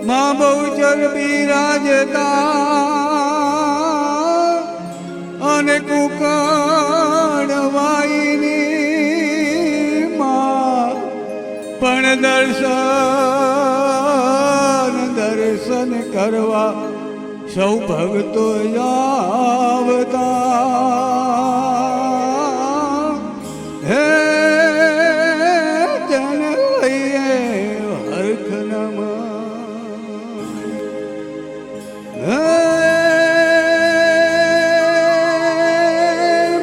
માં બહુચર બિરાજતા અને કુકડ વાઈની માં પણ દર્શન કરવા સૌ ભક્તો આવતા હે જન લઈએ હરખ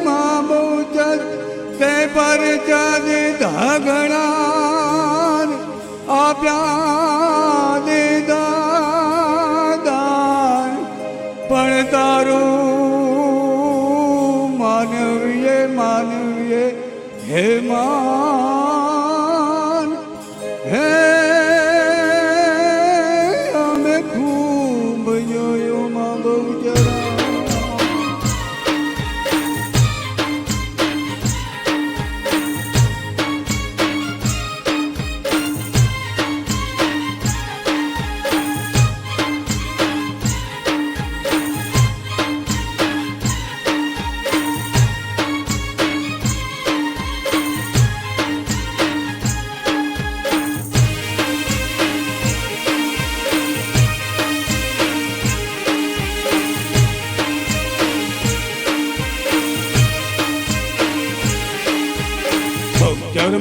માં બહુચર તે પર ચદ ધાગણા આપ્યા દે દાદાન પણ તારું માનવીએ હે માન હે અમે ખૂબ જોયું માં બહુચરા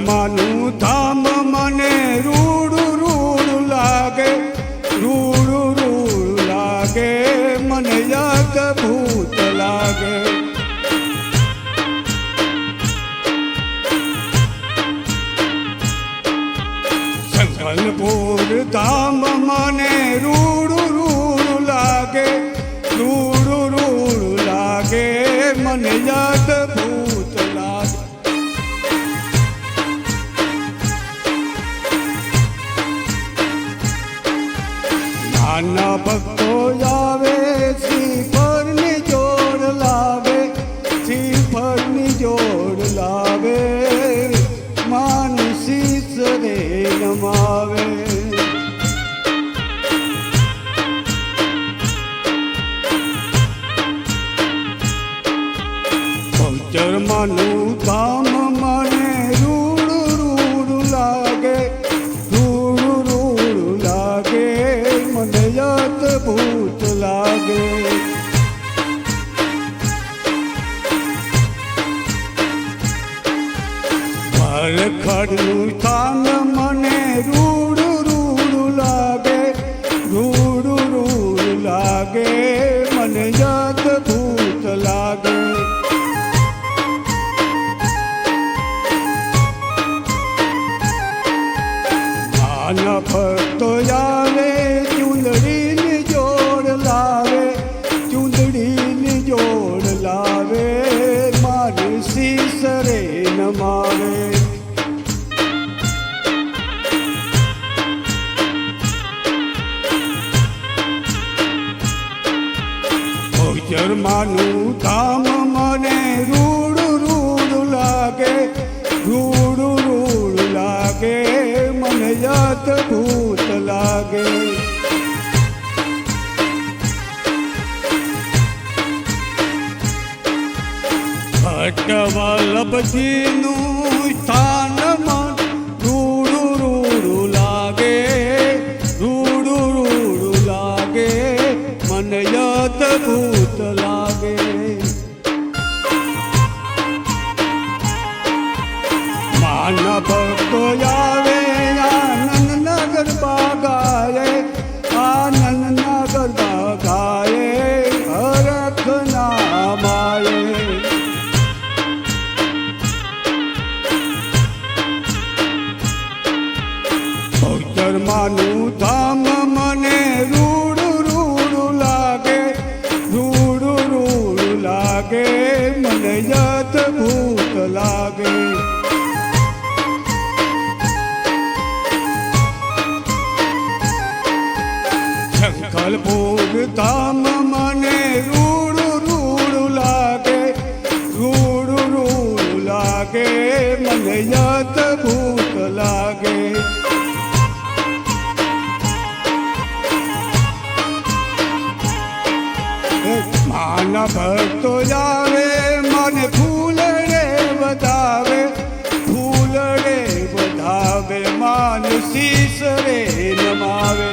માનું ધામ મને રૂડું લાગે મને યાદ ભૂત લાગે સંકલ્પુર ધામ મને રૂડું લાગે મને યાદ ભૂત લાગે નાના ભક્તો આવે શ્રીફળની જોડ લાવે માનસી સરે નમાવે બહુચર માનું ધામ મને રૂડું લાગે મને યાદ ભૂત લાગે ખડનું સ્થાન મને રૂડું લાગે મને યાદ ભૂત લાગે નાના ભક્તો આવે ચુંદડીની જોડ લાવે મારી શીસરે નમાવે બહુચર માનું ધામ મને રૂડું લાગે મને યાદ ભૂત લાગે વલ્લભજીનું સ્થાન મન રૂડું લાગે મને યાદ ભૂત લાગે માના ભક્તો આવે આનંદના ગરબા ગાય હરખ નામાયે બહુચર માનું ધામ મને રૂડું લાગે મને યાદ ભૂત લાગે સંકલ્પુર ધામ મને રૂડું લાગે મને યાદ ભૂત લાગે માના ભક્તો આવે મને ફૂલ રે વધાવે, ફૂલ રે વધાવે માન શીશ રે નમાવે.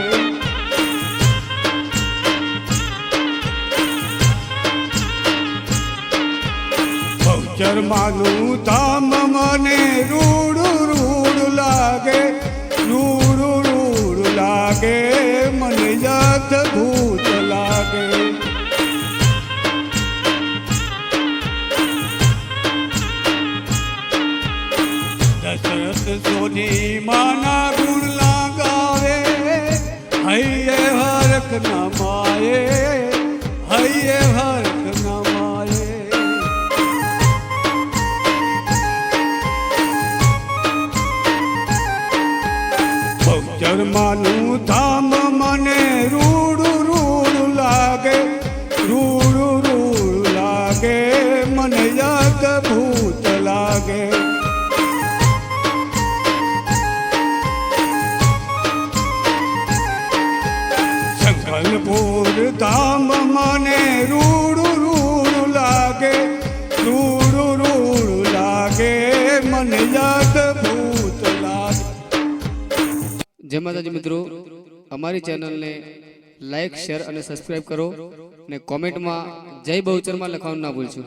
ચરમાનું ધામ મને રૂડું રૂડું લાગે, રૂડું રૂડું લાગે મને અદ્ભુત લાગે. દશરથ સોની માના ગુણ લાગાવે, હૈયે હરખ ના માયે, હૈયે હરખ ના માયે. ચરમાનું ધામ મને રૂડું રૂડું લાગે, રૂડું રૂડું લાગે મને અદ્ભુત લાગે. સંકલ્પપુર ધામ મને રૂડું રૂડું લાગે, રૂડું રૂડું લાગે મને અદ્ભુત લાગે. જય માતાજી મિત્રો, અમારી ચેનલને લાઈક, શેર અને સબસ્ક્રાઇબ કરો અને કોમેન્ટમાં જય બહુચરમાં લખવાનું ના ભૂલશો.